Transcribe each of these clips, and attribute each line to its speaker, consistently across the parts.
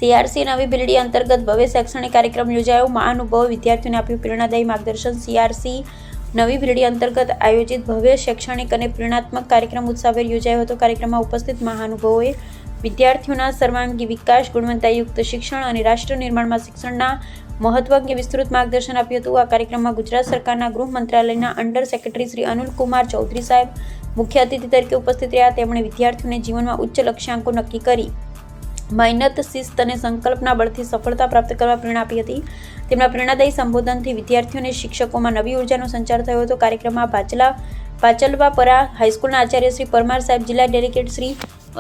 Speaker 1: CRC નવી બિલ્ડી અંતર્ગત ભવ્ય શૈક્ષણિક કાર્યક્રમ યોજાયો। મહાનુભાવો વિદ્યાર્થીઓને આપ્યું પ્રેરણાદાયી માર્ગદર્શન। સીઆરસી નવી બિલ્ડી અંતર્ગત આયોજિત ભવ્ય શૈક્ષણિક અને પ્રેરણાત્મક કાર્યક્રમ ઉત્સાહભેર યોજાયો હતો। કાર્યક્રમમાં ઉપસ્થિત મહાનુભાવોએ વિદ્યાર્થીઓના સર્વાંગી વિકાસ, ગુણવત્તાયુક્ત શિક્ષણ અને રાષ્ટ્ર નિર્માણમાં શિક્ષણના મહત્વ અંગે વિસ્તૃત માર્ગદર્શન આપ્યું હતું। આ કાર્યક્રમમાં ગુજરાત સરકારના ગૃહ મંત્રાલયના અંડર સેક્રેટરી શ્રી અનુલ કુમાર ચૌધરી સાહેબ મુખ્ય અતિથિ તરીકે ઉપસ્થિત રહ્યા। તેમણે વિદ્યાર્થીઓને જીવનમાં ઉચ્ચ લક્ષ્યાંકો નક્કી કરી મહેનત, શિસ્ત અને સંકલ્પના બળથી સફળતા પ્રાપ્ત કરવા પ્રેરણા આપી હતી। તેમના પ્રેરણાદાયી સંબોધનથી વિદ્યાર્થીઓ અને શિક્ષકોમાં નવી ઉર્જાનો સંચાર થયો હતો। કાર્યક્રમમાં પાચલવાપરા હાઈસ્કૂલના આચાર્ય શ્રી પરમાર સાહેબ, જિલ્લા ડેલિગેટ શ્રી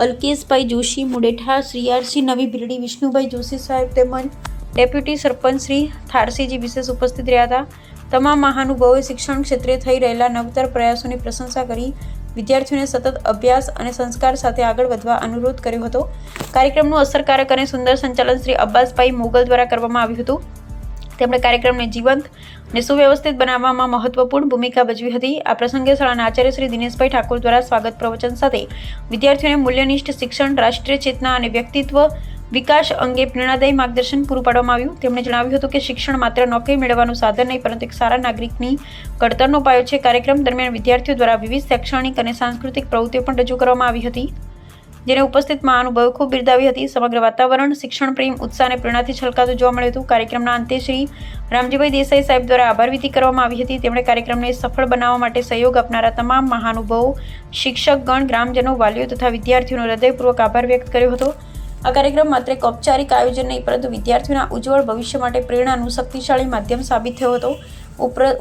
Speaker 1: અલ્કેશભાઈ જોશી મુડેઠા, સીઆરસી નવી બિલ્ડી વિષ્ણુભાઈ જોશી સાહેબ તેમજ ડેપ્યુટી સરપંચ શ્રી થારસીજી વિશેષ ઉપસ્થિત રહ્યા હતા। તમામ મહાનુભાવોએ શિક્ષણ ક્ષેત્રે થઈ રહેલા નવતર પ્રયાસોની પ્રશંસા કરી વિદ્યાર્થીઓને સતત અભ્યાસ અને સંસ્કાર સાથે આગળ વધવા અનુરોધ કર્યો હતો। કાર્યક્રમનું અસરકારક અને સુંદર સંચાલન શ્રી અબ્બાસભાઈ મોગલ દ્વારા કરવામાં આવ્યું હતું। તેમણે કાર્યક્રમને જીવંત અને સુવ્યવસ્થિત બનાવવામાં મહત્વપૂર્ણ ભૂમિકા ભજવી હતી। આ પ્રસંગે શાળાના આચાર્ય શ્રી દિનેશભાઈ ઠાકોર દ્વારા સ્વાગત પ્રવચન સાથે વિદ્યાર્થીઓને મૂલ્યનિષ્ઠ શિક્ષણ, રાષ્ટ્રીય ચેતના અને વ્યક્તિત્વ વિકાસ અંગે પ્રેરણાદાયી માર્ગદર્શન પૂરું પાડવામાં આવ્યું। તેમણે જણાવ્યું હતું કે શિક્ષણ માત્ર નોકરી મેળવવાનું સાધન નહીં, પરંતુ એક સારા નાગરિકની ઘડતરનો પાયો છે। કાર્યક્રમ દરમિયાન વિદ્યાર્થીઓ દ્વારા વિવિધ શૈક્ષણિક અને સાંસ્કૃતિક પ્રવૃત્તિઓ પણ રજૂ કરવામાં આવી હતી, જેને ઉપસ્થિત મહાનુભાવોએ ખૂબ બિરદાવી હતી। સમગ્ર વાતાવરણ શિક્ષણ પ્રેમ, ઉત્સાહ અને પ્રેરણાથી છલકાતું જોવા મળ્યું હતું। કાર્યક્રમના અંતે શ્રી રામજીભાઈ દેસાઈ સાહેબ દ્વારા આભાર વિધિ કરવામાં આવી હતી। તેમણે કાર્યક્રમને સફળ બનાવવા માટે સહયોગ આપનારા તમામ મહાનુભાવો, શિક્ષકગણ, ગ્રામજનો, વાલીઓ તથા વિદ્યાર્થીઓનો હૃદયપૂર્વક આભાર વ્યક્ત કર્યો હતો। આ કાર્યક્રમ માત્ર એક ઔપચારિક આયોજન નહીં, પરંતુ વિદ્યાર્થીઓના ઉજ્જવળ ભવિષ્ય માટે પ્રેરણાનું શક્તિશાળી માધ્યમ સાબિત થયો હતો।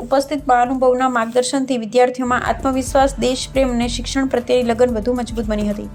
Speaker 1: ઉપસ્થિત મહાનુભાવોના માર્ગદર્શનથી વિદ્યાર્થીઓમાં આત્મવિશ્વાસ, દેશપ્રેમ અને શિક્ષણ પ્રત્યેની લગન વધુ મજબૂત બની હતી।